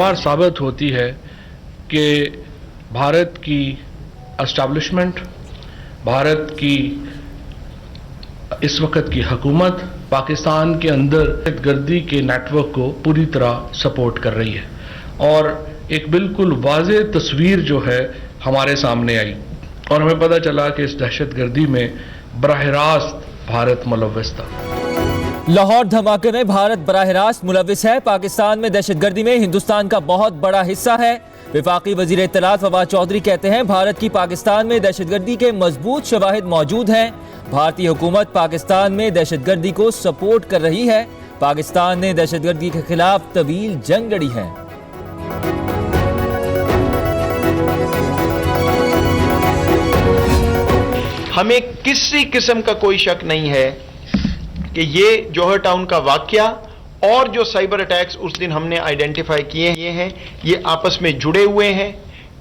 बार साबित होती है कि भारत की एस्टैब्लिशमेंट, भारत की इस वक्त की हुकूमत पाकिस्तान के अंदर दहशतगर्दी के नेटवर्क को पूरी तरह सपोर्ट कर रही है और एक बिल्कुल वाज़ेह तस्वीर जो है हमारे सामने आई और हमें पता चला कि इस दहशतगर्दी में बराह रास्त भारत मुलव्वस था। लाहौर धमाके में भारत बराह रास्त मुलव्वस है। पाकिस्तान में दहशतगर्दी में हिंदुस्तान का बहुत बड़ा हिस्सा है। वफाकी वजीर इत्तलात फवाद चौधरी कहते हैं भारत की पाकिस्तान में दहशतगर्दी के मजबूत शवाहिद मौजूद हैं। भारतीय हुकूमत पाकिस्तान में दहशतगर्दी को सपोर्ट कर रही है। पाकिस्तान ने दहशतगर्दी के खिलाफ तवील जंग लड़ी है। हमें किसी किस्म का कोई शक नहीं है कि ये जौहर टाउन का वाकया और जो साइबर अटैक्स उस दिन हमने आइडेंटिफाई किए हैं, ये आपस में जुड़े हुए हैं,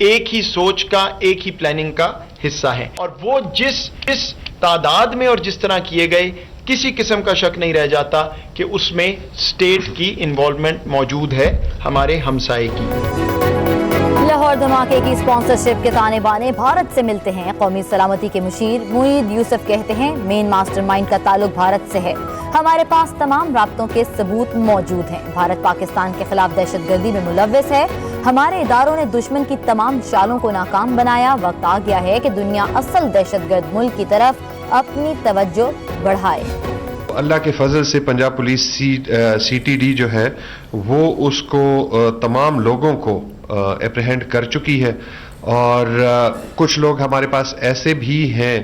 एक ही सोच का, एक ही प्लानिंग का हिस्सा है। और वो जिस तादाद में और जिस तरह किए गए, किसी किस्म का शक नहीं रह जाता कि उसमें स्टेट की इन्वॉल्वमेंट मौजूद है, हमारे हमसाये की। लाहौर धमाके की स्पॉन्सरशिप के ताने बाने भारत से मिलते हैं। कौमी सलामती के मुशीर मुईद यूसुफ कहते हैं मेन मास्टरमाइंड का ताल्लुक भारत से है। हमारे पास तमाम राब्तों के सबूत मौजूद हैं। भारत पाकिस्तान के खिलाफ दहशतगर्दी में मुलव्वस है। हमारे इदारों ने दुश्मन की तमाम चालों को नाकाम बनाया। वक्त आ गया है कि दुनिया असल दहशतगर्द मुल्क की तरफ अपनी तवज्जो बढ़ाए। अल्लाह के फजल से पंजाब पुलिस CTD जो है वो उसको तमाम लोगों को एप्रीहेंड कर चुकी है और कुछ लोग हमारे पास ऐसे भी हैं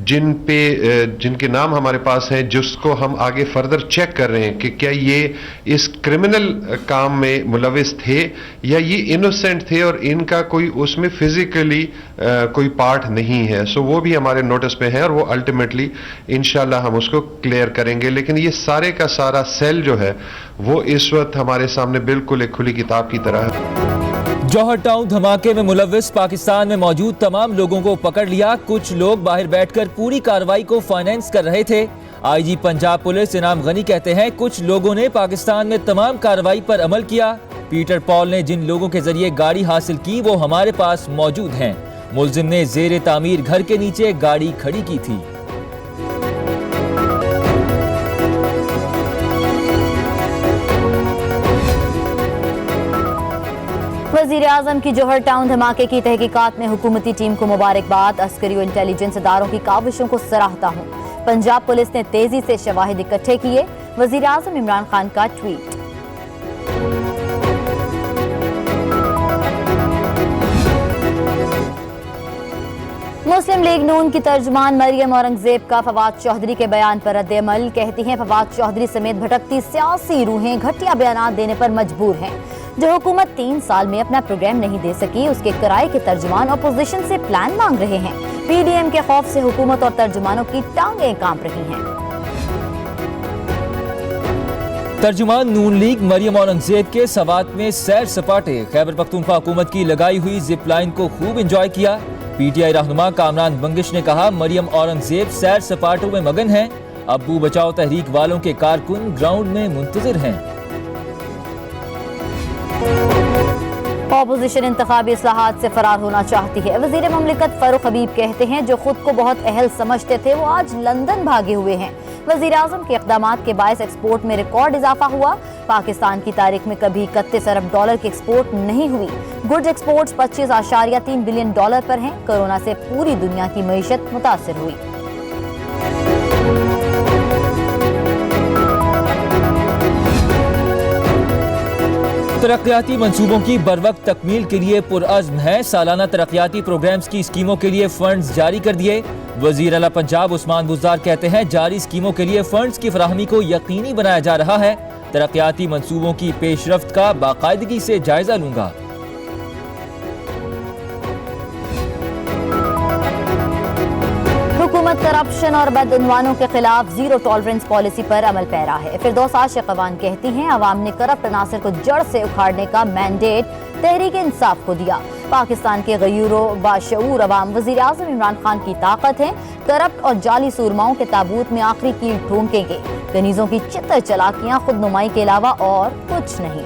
जिनके नाम हमारे पास हैं, जिसको हम आगे फर्दर चेक कर रहे हैं कि क्या ये इस क्रिमिनल काम में मुलविस थे या ये इनोसेंट थे और इनका कोई उसमें फिजिकली कोई पार्ट नहीं है। सो वो भी हमारे नोटिस पे है और वो अल्टीमेटली इंशाल्लाह हम उसको क्लियर करेंगे। लेकिन ये सारे का सारा सेल जो है वो इस वक्त हमारे सामने बिल्कुल एक खुली किताब की तरह है। जौहर टाउन धमाके में मुलव्वस पाकिस्तान में मौजूद तमाम लोगों को पकड़ लिया। कुछ लोग बाहर बैठकर पूरी कार्रवाई को फाइनेंस कर रहे थे। IG पंजाब पुलिस इनाम गनी कहते हैं कुछ लोगों ने पाकिस्तान में तमाम कार्रवाई पर अमल किया। पीटर पॉल ने जिन लोगों के जरिए गाड़ी हासिल की वो हमारे पास मौजूद हैं। मुलजिम ने जेर तामीर घर के नीचे गाड़ी खड़ी की थी। वज़ीर आज़म की जौहर टाउन धमाके की तहकीकात में हुकूमती टीम को मुबारकबाद। अस्करी और इंटेलिजेंस इदारों की काविशों को सराहता हूँ। पंजाब पुलिस ने तेजी से शवाहिद इकट्ठे किए। वज़ीर आज़म इमरान खान का ट्वीट। मुस्लिम लीग नून की तर्जुमान मरियम औरंगजेब का फवाद चौधरी के बयान पर रद्द-ए-अमल। कहती हैं फवाद चौधरी समेत भटकती सियासी रूहें घटिया बयान देने पर मजबूर हैं। जो हुकूमत 3 साल में अपना प्रोग्राम नहीं दे सकी उसके किराए के तर्जुमान अपोजिशन से प्लान मांग रहे हैं। PDM के खौफ से हुकूमत और तर्जुमानों की टांगें कांप रही हैं। तर्जुमान नून लीग मरियम औरंगजेब के सवात में सैर सपाटे। खैबर पख्तूनख्वा हुकूमत की लगाई हुई जिप लाइन को खूब एंजॉय किया। PTI रहनुमा कामरान बंगिश ने कहा मरियम औरंगजेब सैर सपाटों में मगन हैं। अब्बू बचाओ तहरीक वालों के कारकुन ग्राउंड में मुंतजिर हैं। अपोजिशन इंतखाबी इस्लाहात से फरार होना चाहती है। वजीर ममलिकत फारूक हबीब कहते हैं जो खुद को बहुत अहल समझते थे वो आज लंदन भागे हुए हैं। वजीर आज़म के इक़दामात के बायस एक्सपोर्ट में रिकॉर्ड इजाफा हुआ। पाकिस्तान की तारीख में कभी $31 अरब की एक्सपोर्ट नहीं हुई। गुड्स एक्सपोर्ट्स $25.3 बिलियन पर हैं। कोरोना से पूरी दुनिया की मईशत मुतासिर हुई। तरक्याती मंसूबों की बरवक्त तकमील के लिए पुरअज़्म है। सालाना तरक्याती प्रोग्राम्स की स्कीमों के लिए फंड्स जारी कर दिए। वज़ीर आला पंजाब उस्मान बुज़दार कहते हैं जारी स्कीमों के लिए फंड्स की फराहमी को यकीनी बनाया जा रहा है। तरक्याती मंसूबों की पेशरफ्त का बाकायदगी से जायजा लूंगा। हुकूमत करप्शन और बदउनवानों के खिलाफ जीरो टॉलरेंस पॉलिसी पर अमल पैरा है। फिरदौस आशिक अवान कहती हैं अवाम ने करप्ट अनासर को जड़ से उखाड़ने का मैंडेट तहरीक इंसाफ को दिया। पाकिस्तान के गयूरो बाशऊर अवाम वज़ीर आज़म इमरान खान की ताकत है। करप्ट और जाली सूरमाओं के ताबूत में आखिरी कील ठोंकेंगे। गनीजों की चित्तर चलाकियां खुद नुमाई के अलावा और कुछ नहीं।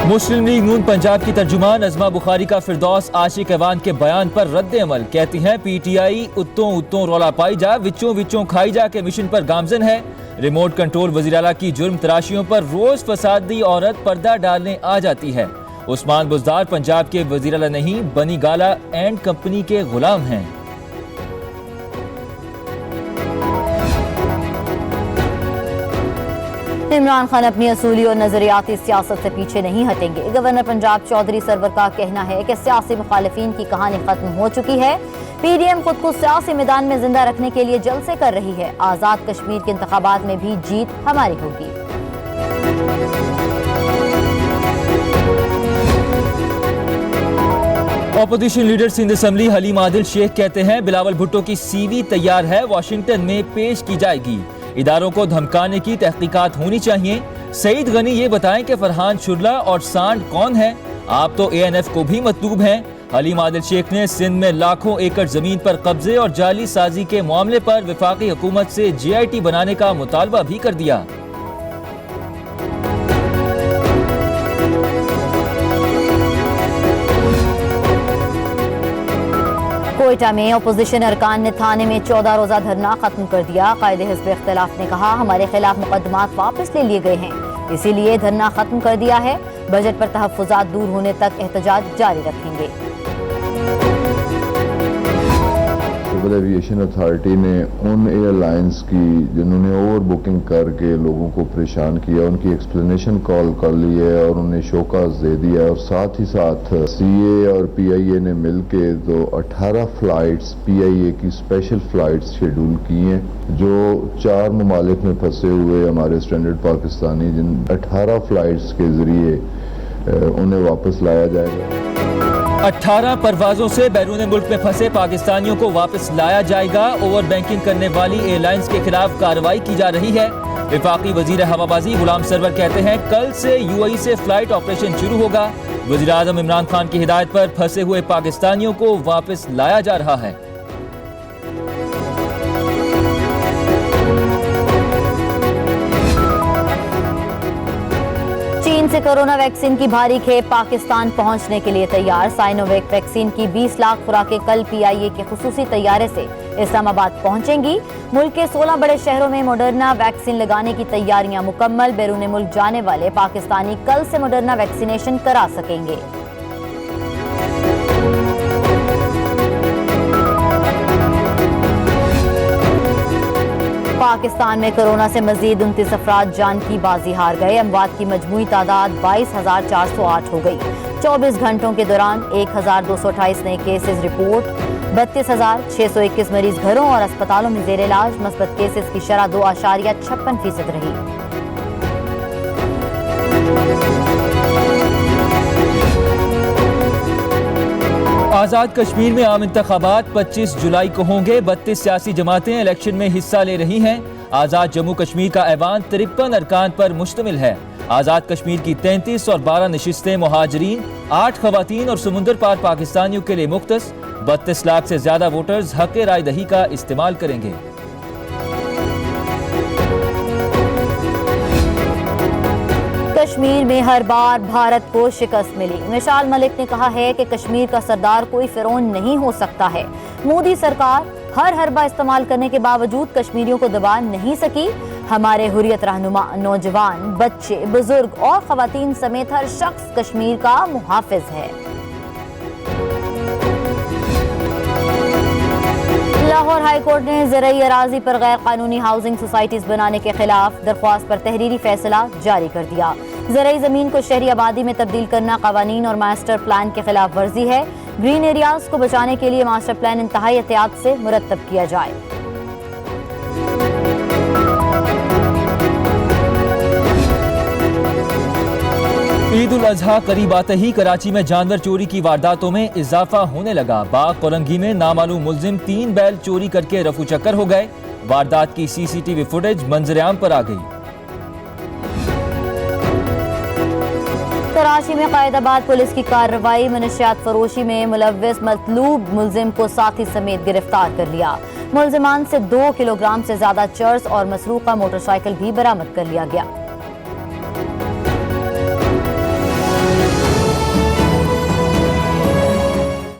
مسلم لیگ نون پنجاب کی ترجمان نظمہ بخاری کا فردوس عاشق ایوان کے بیان پر رد عمل. کہتی ہیں پی ٹی آئی اتوں رولا پائی جا وچوں کھائی جا کے مشن پر گامزن ہے. ریموٹ کنٹرول وزیراعلیٰ کی جرم تراشیوں پر روز فسادی عورت پردہ ڈالنے آ جاتی ہے. عثمان بزدار پنجاب کے وزیراعلیٰ نہیں بنی گالا اینڈ کمپنی کے غلام ہیں. عمران خان اپنی اصولی اور نظریاتی سیاست سے پیچھے نہیں ہٹیں گے. گورنر پنجاب چودھری سرور کا کہنا ہے کہ سیاسی مخالفین کی کہانی ختم ہو چکی ہے. پی ڈی ایم خود کو سیاسی میدان میں زندہ رکھنے کے لیے جلسے کر رہی ہے. آزاد کشمیر کے انتخابات میں بھی جیت ہماری ہوگی. Opposition leader Sindh assembly Haleem Adil Sheikh کہتے ہیں بلاول بھٹو کی سی وی تیار ہے, واشنگٹن میں پیش کی جائے گی. اداروں کو دھمکانے کی تحقیقات ہونی چاہیے. سعید غنی یہ بتائیں کہ فرحان شرلا اور سانڈ کون ہے؟ آپ تو اے این ایف کو بھی مطلوب ہیں. حلیم عادل شیخ نے سندھ میں لاکھوں ایکڑ زمین پر قبضے اور جعلی سازی کے معاملے پر وفاقی حکومت سے جے آئی ٹی بنانے کا مطالبہ بھی کر دیا. کوئٹہ میں اپوزیشن ارکان نے تھانے میں 14 روزہ دھرنا ختم کر دیا. قائد حزب اختلاف نے کہا ہمارے خلاف مقدمات واپس لے لیے گئے ہیں, اسی لیے دھرنا ختم کر دیا ہے. بجٹ پر تحفظات دور ہونے تک احتجاج جاری رکھیں گے. سول ایویشن اتھارٹی نے ان ایئر لائنز کی جنہوں نے اوور بکنگ کر کے لوگوں کو پریشان کیا ان کی ایکسپلینیشن کال کر لی ہے اور انہیں شوکاز دے دیا ہے. اور ساتھ ہی ساتھ سی اے اور پی آئی اے نے مل کے 18 فلائٹس پی آئی اے کی اسپیشل فلائٹس شیڈول کی ہیں جو 4 ممالک میں پھنسے ہوئے ہمارے اسٹینڈرڈ پاکستانی, جن 18 فلائٹس کے ذریعے انہیں واپس لایا جائے گا. 18 پروازوں سے بیرون ملک میں پھنسے پاکستانیوں کو واپس لایا جائے گا. اوور بینکنگ کرنے والی ایئر لائنز کے خلاف کارروائی کی جا رہی ہے. وفاقی وزیر ہوابازی غلام سرور کہتے ہیں کل سے یو اے ای سے فلائٹ آپریشن شروع ہوگا. وزیر اعظم عمران خان کی ہدایت پر پھنسے ہوئے پاکستانیوں کو واپس لایا جا رہا ہے. چین سے کرونا ویکسین کی بھاری کھیپ پاکستان پہنچنے کے لیے تیار. سائنوویک ویکسین کی 20 لاکھ خوراکیں کل پی آئی اے کے خصوصی طیارے سے اسلام آباد پہنچیں گی. ملک کے 16 بڑے شہروں میں ماڈرنا ویکسین لگانے کی تیاریاں مکمل. بیرون ملک جانے والے پاکستانی کل سے ماڈرنا ویکسینیشن کرا سکیں گے. پاکستان میں کورونا سے مزید 29 افراد جان کی بازی ہار گئے. اموات کی مجموعی تعداد 22,408 ہو گئی. 24 گھنٹوں کے دوران 1,228 نئے کیسز رپورٹ. 32,621 مریض گھروں اور اسپتالوں میں زیر علاج. مثبت کیسز کی شرح 2.56% رہی. آزاد کشمیر میں عام انتخابات 25 جولائی کو ہوں گے. 32 سیاسی جماعتیں الیکشن میں حصہ لے رہی ہیں. آزاد جموں کشمیر کا ایوان 53 ارکان پر مشتمل ہے. آزاد کشمیر کی 33 اور 12 نشستیں مہاجرین، 8 خواتین اور سمندر پار پاکستانیوں کے لیے مختص. 32 لاکھ سے زیادہ ووٹرز حق رائے دہی کا استعمال کریں گے. کشمیر میں ہر بار بھارت کو شکست ملی. مشال ملک نے کہا ہے کہ کشمیر کا سردار کوئی فرعون نہیں ہو سکتا ہے. مودی سرکار ہر حربہ استعمال کرنے کے باوجود کشمیریوں کو دبا نہیں سکی. ہمارے حریت رہنما نوجوان، بچے، بزرگ اور خواتین سمیت ہر شخص کشمیر کا محافظ ہے. لاہور ہائی کورٹ نے زرعی اراضی پر غیر قانونی ہاؤسنگ سوسائٹیز بنانے کے خلاف درخواست پر تحریری فیصلہ جاری کر دیا. زرعی زمین کو شہری آبادی میں تبدیل کرنا قوانین اور ماسٹر پلان کے خلاف ورزی ہے. گرین ایریاز کو بچانے کے لیے ماسٹر پلان انتہائی احتیاط سے مرتب کیا جائے. عید الاضحیٰ قریب آتے ہی کراچی میں جانور چوری کی وارداتوں میں اضافہ ہونے لگا. باغ کورنگی میں نامعلوم ملزم 3 بیل چوری کر کے رفو چکر ہو گئے. واردات کی سی سی ٹی وی فوٹیج منظر عام پر آ گئی. کراچی میں قائد آباد پولیس کی کارروائی. منشیات فروشی میں ملوث مطلوب ملزم کو ساتھی سمیت گرفتار کر لیا. ملزمان سے 2 کلو گرام سے زیادہ چرس اور مسروقہ موٹر سائیکل بھی برآمد کر لیا گیا.